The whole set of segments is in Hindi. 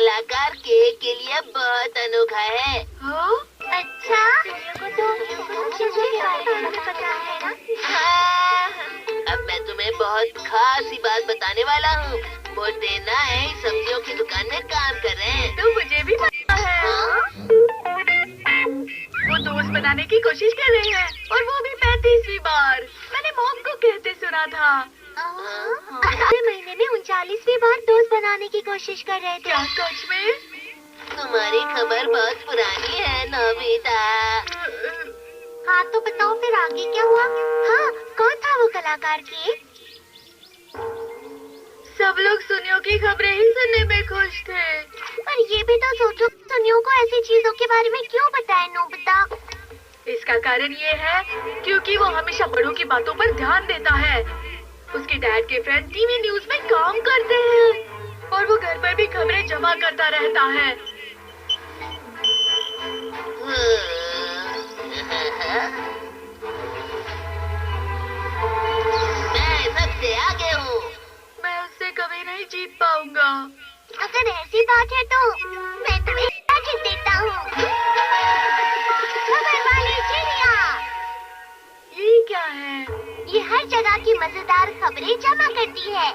कलाकार केक के लिए बहुत अनोखा है। अच्छा, चीजों के बारे में पता है ना? हाँ, अब मैं तुम्हें बहुत खास ही बात बताने वाला हूँ। मोटे नाई सब्जियों की दुकान में काम कर रहे हैं। तो मुझे भी पता है। हाँ? वो दोस्त बनाने की कोशिश कर रहे हैं और वो भी 35वीं बार। मैंने मॉम को कहते सुना था। अगले महीने में 39वीं बार दोस्त बनाने की कोशिश कर रहे थे। क्या सच में? तुम्हारी खबर बहुत पुरानी है नोबिता। हाँ तो बताओ फिर आगे क्या हुआ? हाँ, कौन था वो कलाकार केक? सब लोग सुनियो की खबरें ही सुनने में खुश थे। पर ये भी तो सोचो, सुनियो को ऐसी चीजों के बारे में क्यों बताए नोबिता? इसका कारण ये है क्योंकि वो हमेशा बड़ों की बातों पर ध्यान देता है। उसके डैड के फ्रेंड टीवी न्यूज में काम करते हैं और वो घर पर भी खबरें जमा करता रहता है। मैं सबसे आगे हूँ। मैं उससे कभी नहीं जीत पाऊंगा। अगर ऐसी बात है तो मैं तुम्हें जीत देता हूँ। खबर वाली चिड़िया। ये क्या है? ये हर जगह की मजेदार खबरें जमा करती है।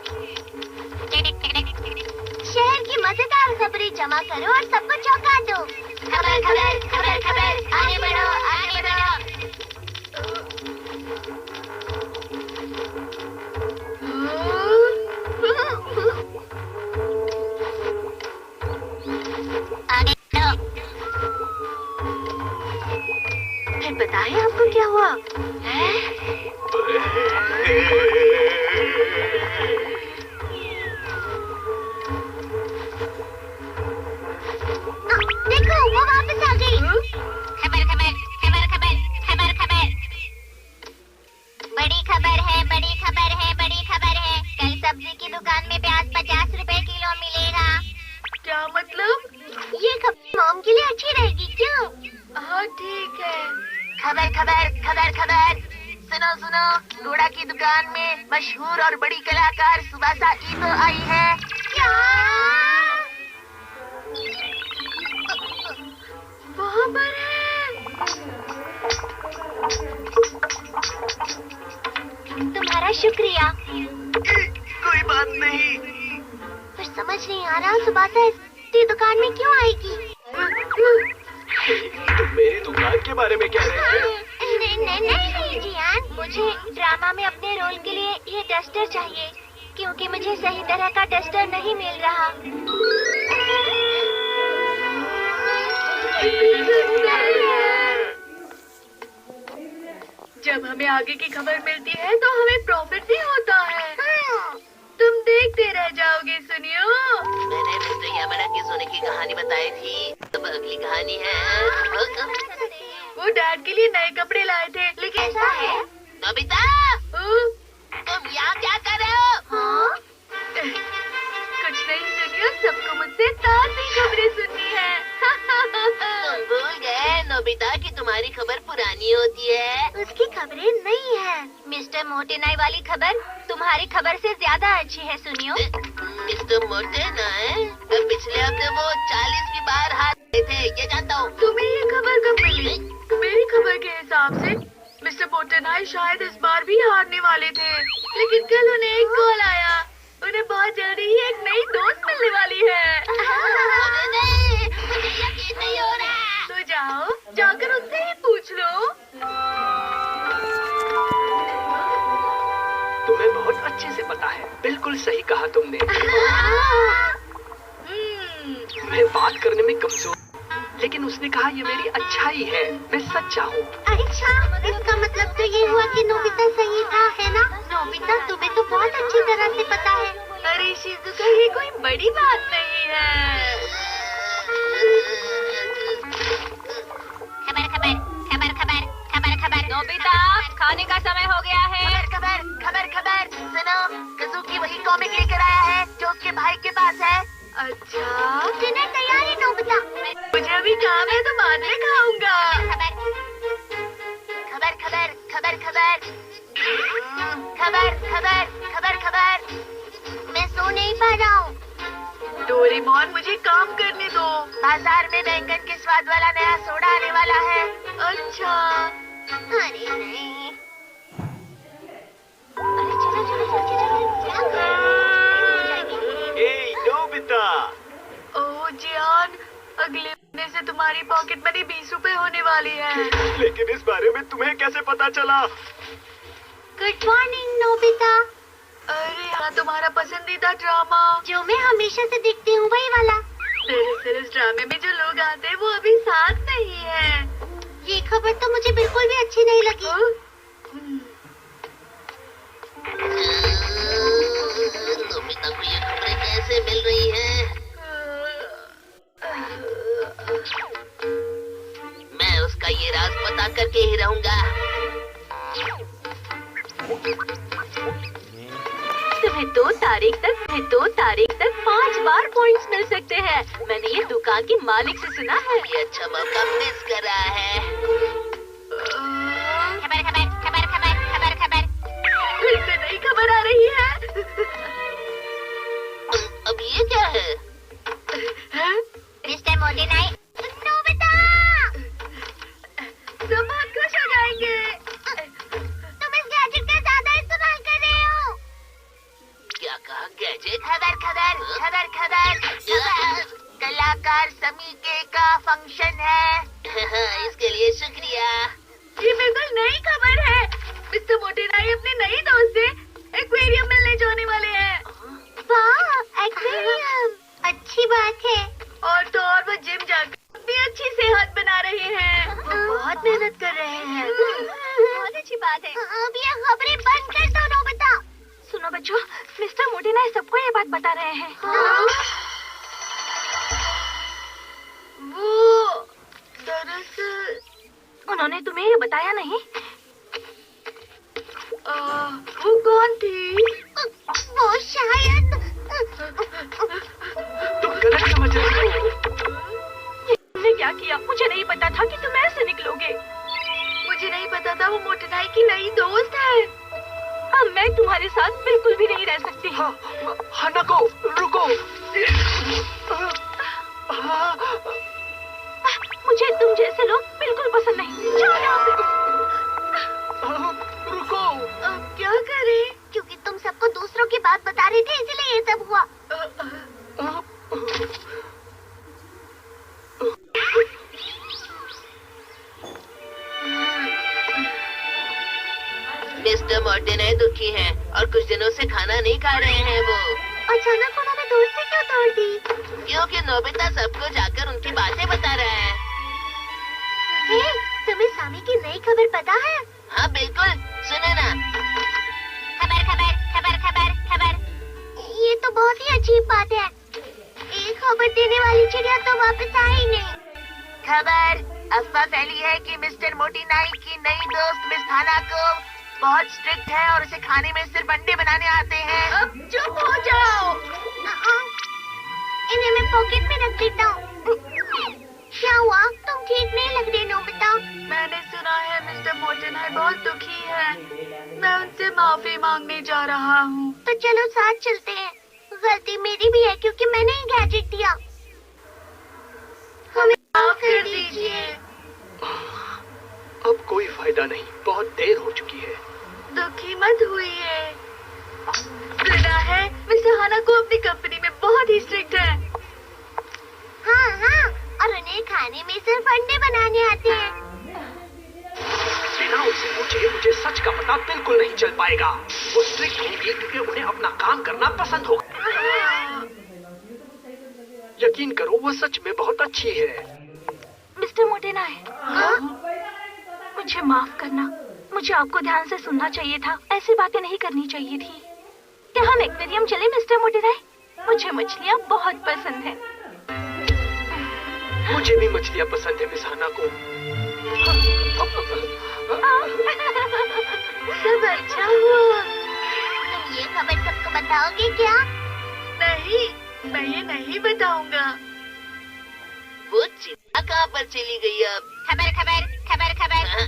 शहर की मजेदार खबरें जमा करो और सबको चौंका दो। खबर खबर खबर खबर, आगे बढ़ो आगे बढ़ो। आगे बढ़ो। फिर बताएं आपको क्या हुआ? देखो वो वापस आ गई। खबर खबर खबर खबर खबर खबर। बड़ी खबर है बड़ी खबर है बड़ी खबर है। कल सब्जी की दुकान में प्याज 50 रुपए किलो मिलेगा। क्या मतलब? ये खबर मॉम के लिए अच्छी रहेगी क्यों? हाँ ठीक है। खबर खबर खबर खबर। सुनो सुनो, घोड़ा की दुकान में मशहूर और बड़ी कलाकार सुबासा ईतो आई है। क्या? वहाँ पर है। तुम्हारा शुक्रिया। कोई बात नहीं। पर समझ नहीं आ रहा सुबासा इस दुकान में क्यों आएगी? तुम मेरी दुकान के बारे में कह रहे थे? नहीं जियान, मुझे ड्रामा में अपने रोल के लिए ये डस्टर चाहिए क्योंकि मुझे सही तरह का डस्टर नहीं मिल रहा। जब हमें आगे की खबर मिलती है तो हमें प्रॉफिट भी होता है। तुम देखते रह जाओगे सुनियो। मैंने मिस्टर यामाना की सोने की कहानी बताई थी। अब अगली कहानी है। वो डैड के लिए नए कपड़े लाए थे लेकिन ऐसा है? नोबिता, हाँ? तुम यहाँ क्या कर रहे हो? हाँ? कुछ नहीं सुनियो, सबको मुझसे ताज़ी खबरें सुननी है। तुम भूल गए नोबिता कि तुम्हारी खबर पुरानी होती है। उसकी खबरें नहीं है। मिस्टर मोटेनाई वाली खबर तुम्हारी खबर से ज्यादा अच्छी है सुनियो। मिस्टर मोटे नाई, पिछले हफ्ते वो 40वीं बार हार गए थे, ये जानता हूँ। तुम्हें ये खबर कब मिली? मेरी खबर के हिसाब से मिस्टर मोटेनाई शायद इस बार भी हारने वाले थे, लेकिन कल उन्हें एक कॉल आया। उन्हें बहुत जल्दी ही एक नई दोस्त मिलने वाली है। नहीं, मुझे यकीन नहीं हो रहा। तो जाओ, जाकर उससे ही पूछ लो। तुम्हें बहुत अच्छे से पता है। बिल्कुल सही कहा तुमने। मैं बात करने में कमजोर, लेकिन उसने कहा ये मेरी अच्छाई है। मैं सच्चा हूँ। अच्छा, इसका मतलब तो ये हुआ कि नोबिता सही था, है ना? नोबिता, तुम्हें तो बहुत अच्छी तरह से पता है। अरे शिजुका, ये कोई बड़ी बात नहीं है। खबर खबर खबर खबर खबर खबर। नोबिता, खाने का समय हो गया है। खबर खबर खबर। सुनो, कज़ुकी वही कॉमिक लेकर आया है जो उसके भाई के पास है। अच्छा, डिनर तैयार है नोबिता। मुझे अभी काम है तो बाद में खाऊंगा। खबर खबर खबर खबर खबर खबर खबर खबर खबर। मैं सो नहीं पा रहा हूँ। डोरेमोन मुझे काम करने दो। बाजार में बैंगन के स्वाद वाला नया सोडा आने वाला है। अच्छा। अरे नहीं। अरे चलो चलो जल्दी चलो। क्या कर रहे हो? ए नोबिता, ओह जियान, अगले महीने से तुम्हारी पॉकेट मनी 20 रुपए होने वाली है। लेकिन इस बारे में तुम्हें कैसे पता चला? Good morning Nobita. अरे हाँ, तुम्हारा पसंदीदा ड्रामा जो मैं हमेशा से देखती हूँ वही वाला। दरअसल इस ड्रामे में जो लोग आते हैं वो अभी साथ नहीं है। ये खबर तो मुझे बिल्कुल भी अच्छी नहीं लगी। नोबिता को ये खबरें कैसे मिल रही हैं? मैं उसका ये राज पता करके ही रहूंगा। तुम्हें 2 तारीख तक 5 बार पॉइंट्स मिल सकते हैं। मैंने ये दुकान के मालिक से सुना है। ये अच्छा मौका मिस कर रहा है। खबर खबर खबर खबर खबर खबर। फिर से नई खबर आ रही है। अब ये क्या है? हैं? मिस्टर मोटेनाई। नोबिता! सब बहुत खुश हो जाएंगे। तुम इस गैजेट का ज्यादा इस्तेमाल कर रहे हो। क्या कहा गैजेट? खबर खबर खबर खबर। कलाकार समीके का फंक्शन है। इसके लिए शुक्रिया। ये बिल्कुल नई खबर है। मिस्टर मोटेनाई अपने नई दोस्त से एक्वेरियम मिलने जाने वाले हैं। वाह, एक्वेरियम। अच्छी बात है। और वो जिम जाकर भी अच्छी सेहत बना रहे हैं। वो बहुत मेहनत कर रहे हैं। बहुत अच्छी बात है। अब ये खबरें बंद कर दो नोबिता। सुनो बच्चों, मिस्टर मोटेनाई सबको ये बात बता रहे हैं। वो दरअसल उन्होंने तुम्हें ये बताया नहीं? वो कौन थी? वो शायद तुम गलत समझ रही हो। तुमने क्या किया? मुझे नहीं पता था कि तुम ऐसे निकलोगे। मुझे नहीं पता था वो मोटेनाई की नई दोस्त है। अब मैं तुम्हारे साथ बिल्कुल भी नहीं रह सकती। हानाको, रुको। मुझे तुम जैसे लोग बिल्कुल पसंद नहीं। जाओ यहाँ से। रुको। अब क्या करें? क्योंकि तुम सबको दूसरों की बात बता रही थी इसलिए ये सब हुआ। मिस्टर मोटेनाई दुखी हैं और कुछ दिनों से खाना नहीं खा रहे हैं वो। अचानक उन्होंने दोस्ती क्यों तोड़ दी? क्योंकि नोबिता सबको जाकर उनकी बातें बता रहा है। हे, तुम्हें सामी की नई खबर पता है? हाँ बिल्कुल, सुनो ना। खबर खबर खबर खबर खबर। ये तो बहुत ही अजीब बात है। एक खबर देने वाली चिड़िया तो वापस आई ही नहीं। खबर अफवाह फैली है कि मिस्टर मोटेनाई की नई दोस्त मिस हानाको बहुत स्ट्रिक्ट है और उसे खाने में सिर्फ अंडे बनाने आते हैं। अब चुप हो जाओ। इन्हें मैं पॉकेट में रख देता हूँ। क्या हुआ? तुम ठीक नहीं लग रहे नोबिता। मैंने सुना है मिस्टर मोटेनाई बहुत दुखी है। मैं उनसे माफी मांगने जा रहा हूँ। तो चलो साथ चलते हैं। गलती मेरी भी है क्योंकि मैंने ही गैजेट दिया। हमें माफ कर दीजिए। अब कोई फायदा नहीं, बहुत देर हो चुकी है। दुखी मत हुई। सुना है मिस्टर हानाको अपनी कंपनी में बहुत ही स्ट्रिक्ट है। हाँ हाँ, और उन्हें खाने में सिर्फ अंडे बनाने आते हैं। बिना उनसे पूछे मुझे सच का पता बिल्कुल नहीं चल पाएगा। वो स्ट्रिक्ट होंगी क्योंकि उन्हें अपना काम करना पसंद होगा। यकीन करो, वो सच में बहुत अच्छी है। मिस्टर मोटेनाई, मुझे माफ करना। मुझे आपको ध्यान से सुनना चाहिए था। ऐसी बातें नहीं करनी चाहिए थी। क्या हम एक्वेरियम चले मिस्टर मोटेनाई? मुझे मछलियाँ बहुत पसंद हैं। मुझे भी मछलियाँ पसंद है मिस हानाको। सब अच्छा हुआ। तुम ये खबर सबको बताओगे क्या? नहीं, मैं ये नहीं बताऊंगा। वो चिड़िया कहाँ पर चली गई अब? खबर खबर खबर खबर। हाँ?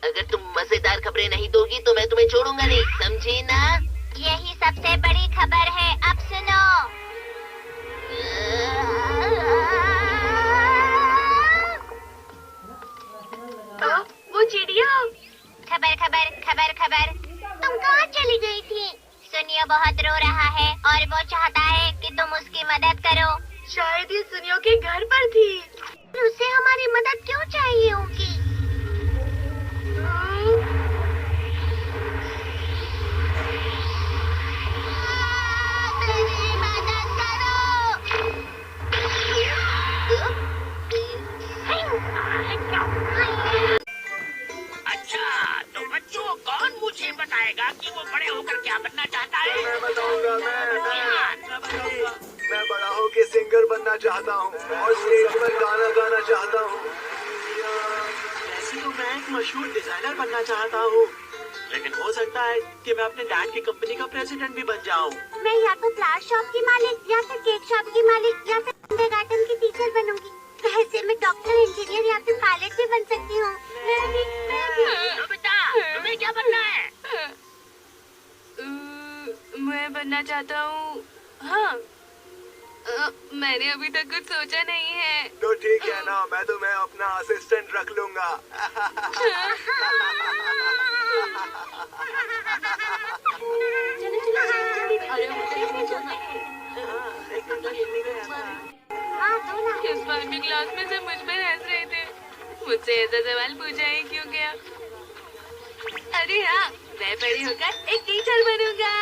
अगर तुम मजेदार खबरें नहीं दोगी तो मैं तुम्हें छोड़ूंगा नहीं, समझी ना? यही सबसे बड़ी खबर है। अब सुनो। वो चिड़िया। खबर खबर खबर खबर, तुम कहाँ चली गई थी? सुनियो बहुत रो रहा है और वो चाहता है कि तुम उसकी मदद करो। शायद ये सुनियो के घर पर थी। उसे हमारी मदद क्यों चाहिए होगी? मेरी मदद करो। अच्छा, तो बच्चों कौन मुझे बताएगा कि वो बड़े होकर क्या बनना चाहता है? मैं बताऊंगा। मैं बड़ा होके सिंगर बनना चाहता हूँ और स्टेज पर गाना गाना चाहता हूँ। वैसे तो मैं एक मशहूर डिजाइनर बनना चाहता हूँ, लेकिन हो सकता है कि मैं अपने डैड की कंपनी का प्रेसिडेंट भी बन जाऊँ। मैं या तो फ्लावर शॉप की मालिक या फिर केक शॉप की मालिक या फिर किंडरगार्टन की टीचर बनूंगी। वैसे मैं डॉक्टर, इंजीनियर या फिर पायलट भी बन सकती हूँ। नोबिता, तुम्हें क्या बनना है? मैं बनना चाहता हूँ। हाँ, मैंने अभी तक कुछ सोचा नहीं है। तो ठीक है ना, मैं तुम्हें अपना असिस्टेंट रख लूंगा। इस बार भी क्लास में सब मुझ पर हंस रहे थे। मुझसे ऐसा सवाल पूछा ही क्यों गया? अरे हाँ, मैं बड़ी होकर एक टीचर बनूंगा।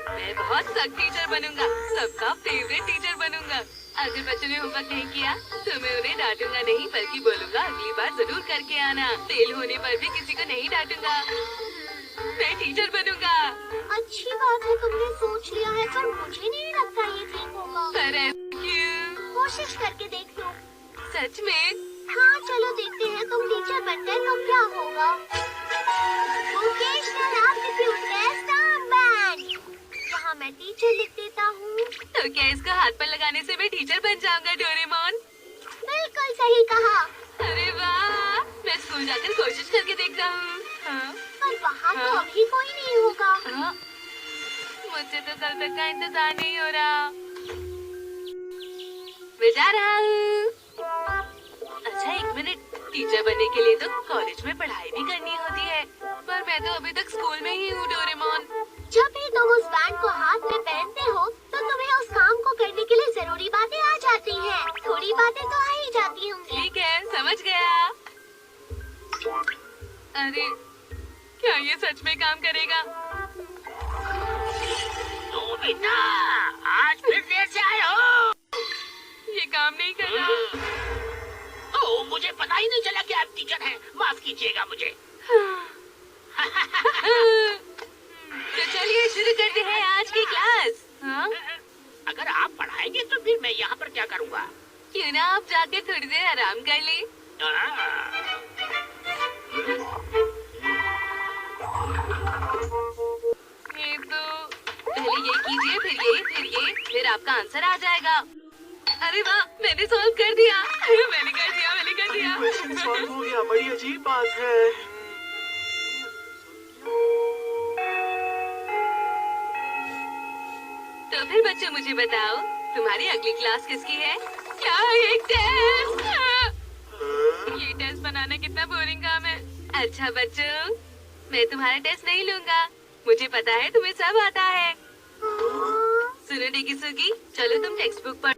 मैं बहुत सख्त टीचर बनूंगा, सबका फेवरेट टीचर बनूंगा। अगर बच्चों ने होमवर्क नहीं किया तो मैं उन्हें डांटूंगा नहीं, बल्कि बोलूंगा अगली बार जरूर करके आना। फेल होने पर भी किसी को नहीं डांटूंगा। मैं टीचर बनूंगा। अच्छी बात है, तुमने सोच लिया है, पर मुझे नहीं लगता ये ठीक होगा। पर ऐसा क्यों? कोशिश करके देख लो। सच में? हाँ, चलो देखते हैं तुम टीचर बन गए तो क्या होगा। Vocational aptitude test band. यहाँ मैं टीचर लिख देता हूँ। तो क्या इसको हाथ पर लगाने से मैं टीचर बन जाऊंगा डोरेमोन? बिल्कुल सही कहा। अरे वाह, मैं स्कूल जाकर कोशिश करके देखता हूँ। हाँ? पर वहाँ तो अभी कोई नहीं होगा। हाँ? मुझसे तो कल तक का इंतजार नहीं हो रहा। मैं जा रहा हूँ। अच्छा, एक मिनट। टीचर बनने के लिए तो कॉलेज में पढ़ाई भी करनी होती है, पर मैं तो अभी तक स्कूल में ही हूँ डोरेमोन। जब भी तुम उस बैंड को हाथ में पहनते हो तो तुम्हें उस काम को करने के लिए जरूरी बातें आ जाती हैं। थोड़ी बातें तो आ ही जाती होंगी। ठीक है, समझ गया। अरे, क्या ये सच में काम करेगा? नोबिता, आज फिर देर से आए हो। ये काम नहीं कर रहा। ओह, मुझे पता ही नहीं चला कि आप टीचर हैं। माफ कीजिएगा मुझे। तो चलिए शुरू करते हैं आज की क्लास। हाँ? अगर आप पढ़ाएंगे तो फिर मैं यहाँ पर क्या करूँगा? क्यों ना आप जाकर थोड़ी देर आराम कर ले। ये तो पहले ये कीजिए, फिर आपका आंसर आ जाएगा। अरे वाह, मैंने सॉल्व कर दिया। मैंने कर दिया। क्वेश्चन सॉल्व हो गया, बड़ी अजीब बात है। तो फिर बच्चों मुझे बताओ, तुम्हारी अगली क्लास किसकी है? क्या एक टेस्ट? ये टेस्ट बनाना कितना बोरिंग काम है। अच्छा बच्चों, मैं तुम्हारा टेस्ट नहीं लूंगा। मुझे पता है तुम्हें सब आता है। सुनो डेकिसुगी, चलो तुम टेक्स्ट बुक पढ़ो।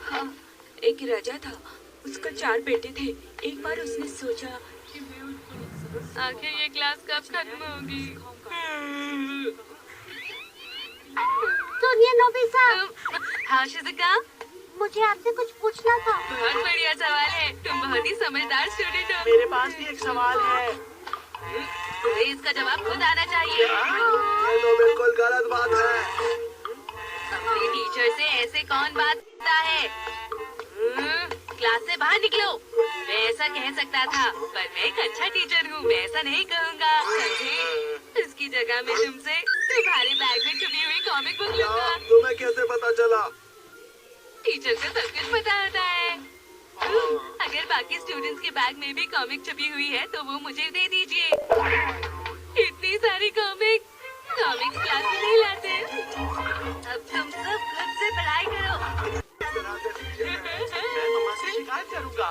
हाँ, एक राजा था, उसका 4 बेटे थे। एक बार उसने सोचा कि मैं उनको आखिर ये क्लास कब खत्म होगी? सुनिए नोबिता। हाँ शिजुका, मुझे आपसे कुछ पूछना था। बहुत बढ़िया सवाल है। तुम बहुत ही समझदार स्टूडेंट हो। मेरे पास भी एक सवाल है। तुम्हें इसका जवाब खुद आना चाहिए। ये तो बिल्कुल गलत बात है। अपने टीचर से ऐसे कौन बात करता है? क्लास से बाहर निकलो। मैं ऐसा कह सकता था, पर मैं एक अच्छा टीचर हूँ, मैं ऐसा नहीं कहूँगा, समझे? इसकी जगह मैं तुमसे तुम्हारे बैग में छुपी हुई कॉमिक बुक लूंगा। तुम्हें कैसे पता चला? टीचर को सब कुछ पता होता है। अगर बाकी स्टूडेंट्स के बैग में भी कॉमिक छुपी हुई है तो वो मुझे दे दीजिए। इतनी सारी कॉमिक कॉमिक्स क्लास में नहीं लाते। अब तुम सब खुद से पढ़ाई करो। मैं मम्मा से शिकायत करूंगा।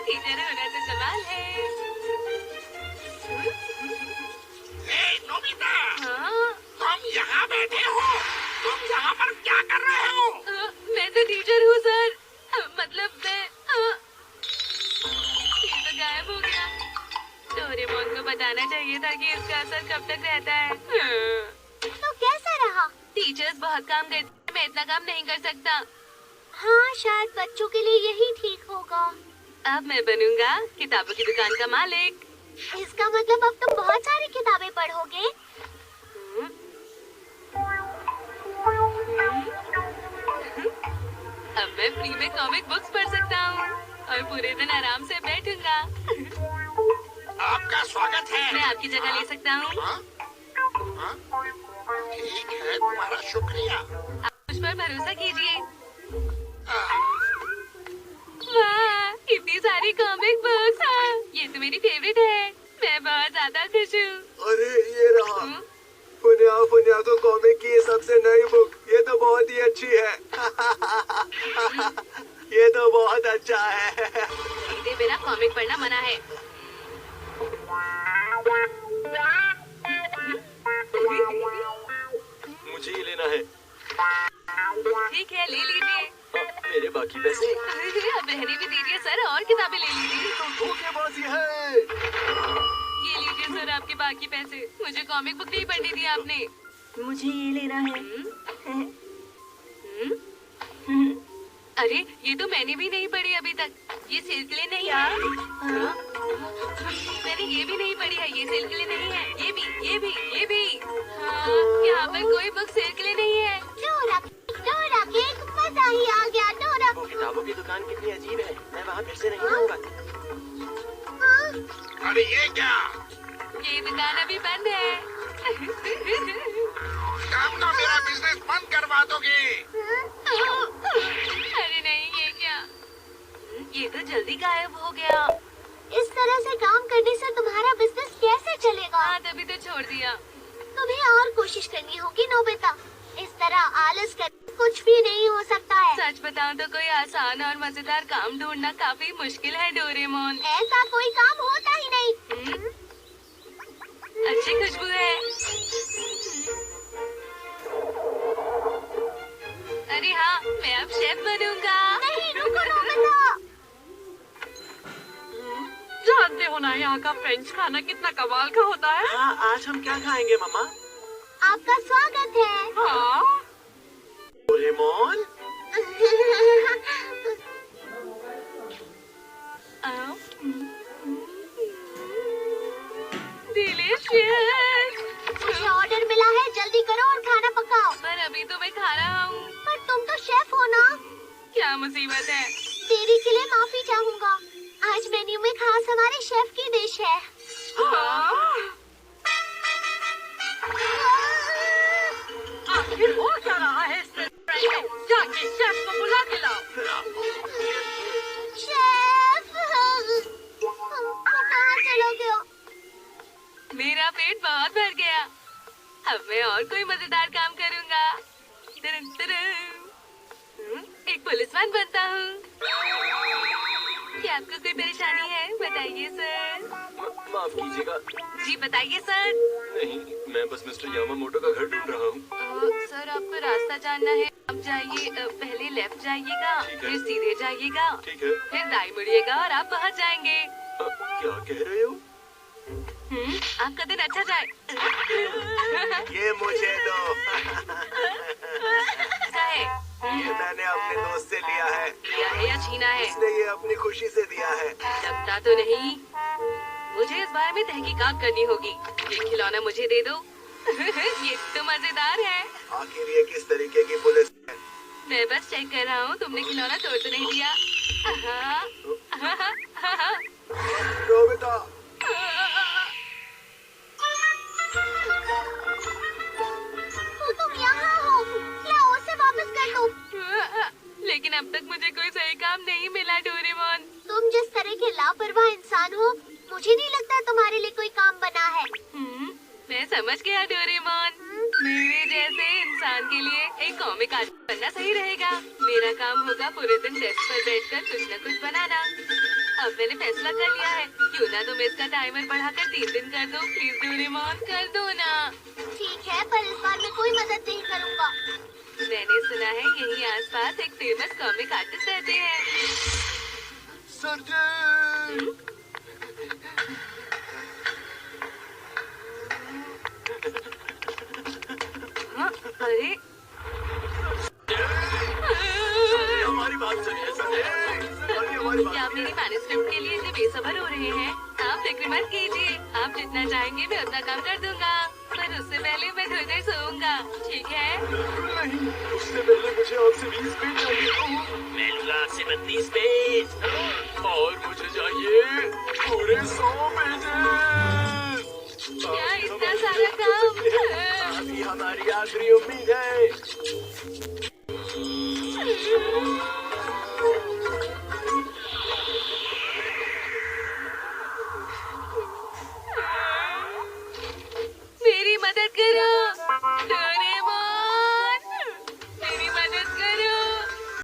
टीचर होना तो कमाल है। नोबिता, हाँ? तुम यहाँ बैठे हो? तुम यहाँ पर क्या कर रहे हो? मैं तो टीचर हूँ सर। मतलब मैं ये तो गायब हो गया। डोरेमोन को बताना चाहिए था कि इसका असर कब तक रहता है। तो कैसा रहा? टीचर्स बहुत काम करते हैं, मैं इतना काम नहीं कर सकता। हाँ, शायद बच्चों के लिए यही ठीक होगा। अब मैं बनूंगा किताबों की दुकान का मालिक। इसका मतलब अब तुम बहुत सारी किताबें पढ़ोगे। अब मैं फ्री में कॉमिक बुक्स पढ़ सकता हूँ और पूरे दिन आराम से बैठूंगा। आपका स्वागत है। मैं आपकी जगह ले सकता हूँ। हाँ? हाँ? ठीक है, तुम्हारा शुक्रिया। आप मुझ पर भरोसा कीजिए। हाँ, वाह, इतनी सारी कॉमिक बुक्स। हाँ, ये तो मेरी फेवरेट है। मैं बहुत ज्यादा खुश हूँ। अरे ये रहा फुनिया को कॉमिक की सबसे नई बुक। ये तो बहुत ही अच्छी है। ये तो बहुत अच्छा है। इसे बिना कॉमिक पढ़ना मना है। मुझे ये लेना है। ठीक है, ले लीजिए। मेरे बाकी पैसे? अब रहने भी दीजिए सर, और किताबें ले लीजिए। तो धोखेबाजी है। ये लीजिए सर आपके बाकी पैसे। मुझे कॉमिक बुक नहीं पढ़नी थी आपने। मुझे ये लेना है। अरे ये तो मैंने भी नहीं पढ़ी अभी तक। ये सेल के लिए नहीं है। हाँ? मैंने ये भी नहीं पढ़ी है। ये सेल के लिए नहीं है। ये भी। हाँ, यहाँ पर कोई बुक सेल के लिए नहीं है। डोरा केक, मजा ही आ गया। डोरा, वो किताबों की दुकान कितनी अजीब है। मैं वहाँ फिर से नहीं जाऊँगा। अरे ये क्या? ये दुकान अभी बंद है। काम ना मेरा बिजनेस बंद करवा दोगे। अरे नहीं, ये क्या? ये तो जल्दी गायब हो गया। इस तरह से काम करने से तुम्हारा बिजनेस कैसे चलेगा? हाँ, तभी तो छोड़ दिया। तुम्हें और कोशिश करनी होगी नोबिता। इस तरह आलस कर कुछ भी नहीं हो सकता है। सच बताऊं तो कोई आसान और मजेदार काम ढूंढना काफी मुश्किल है डोरेमोन। ऐसा कोई काम होता ही नहीं। अच्छी खुशबू है। अरे हाँ, मैं अब शेफ बनूंगा। नहीं, रुको नोबिता। जानते हो ना यहाँ का फ्रेंच खाना कितना कमाल का होता है। हाँ, आज हम क्या खाएंगे मम्मा? आपका स्वागत है। हाँ, डोरेमोन? डिलीशियस। मुझे ऑर्डर मिला है, जल्दी करो और खाना पकाओ। पर अभी तो मैं खा रहा हूँ। पर तुम तो शेफ हो ना। क्या मुसीबत है? देरी के लिए माफी चाहूँगा। आज मेन्यू में खास हमारे शेफ की डिश है। आखिर हो क्या रहा है इस रेस्टोरेंट में? जाके शेफ को बुला के लाओ। शेफ, वो कहाँ चला गया? मेरा पेट बहुत भर गया। अब मैं और कोई मजेदार काम करूँगा। एक पुलिसमैन बनता हूँ। क्या आपको कोई परेशानी है? बताइए सर। माफ कीजिएगा। जी बताइए सर। नहीं, मैं बस मिस्टर यामामोटो का घर ढूंढ रहा हूँ। सर आपको रास्ता जानना है। आप जाइए, पहले लेफ्ट जाइएगा, ठीक है। फिर सीधे जाइएगा, ठीक है। फिर दाई मुड़िएगा और आप पहुँच जाएंगे। क्या कह रहे हो? आपका दिन अच्छा जाए। ये मुझे दो। क्या है? ये मैंने अपने दोस्त से लिया है। लिया है या छीना है? इसने ये अपनी खुशी से दिया है। लगता तो नहीं। मुझे इस बारे में तहकीकात करनी होगी। ये खिलौना मुझे दे दो। ये तो मजेदार है। आखिर ये किस तरीके की पुलिस है? मैं बस चेक कर रहा हूँ तुमने खिलौना तोड़ तो नहीं दिया। नोबिता, तुम यहाँ हो। लाओ, उसे वापस कर दो। लेकिन अब तक मुझे कोई सही काम नहीं मिला डोरेमोन। तुम जिस तरह के लापरवाह इंसान हो, मुझे नहीं लगता तुम्हारे लिए कोई काम बना है। मैं समझ गया डोरेमोन। मेरे जैसे इंसान के लिए एक कॉमिक आर्टिस्ट बनना सही रहेगा। मेरा काम होगा पूरे दिन डेस्क पर बैठकर कुछ न कुछ बनाना। अब मैंने फैसला कर लिया है, क्यों ना तुम इसका टाइमर बढ़ाकर 3 दिन कर दो। प्लीज डोरेमोन, कर दो ना। ठीक है, पर इस बार मैं कोई मदद नहीं करूँगा। मैंने सुना है यहीं आसपास एक फेमस कॉमिक आर्टिस्ट रहते हैं। हाँ, अरे हमारी बात सुनिए क्या मेरी मैन्युस्क्रिप्ट के लिए इतने बेसब्र हो रहे हैं? आप फिक्र मत कीजिए, आप जितना चाहेंगे मैं उतना काम कर दूंगा, पर उससे पहले मैं थोड़ी देर सोऊंगा, ठीक है? नहीं, उससे पहले मुझे आपसे 20 पेज चाहिए। मैं लूंगा आपसे 32 पेज। और मुझे चाहिए पूरे 100 पेजेस। क्या इतना सारा काम? अभी हमारी आखिरी उम्मीद है।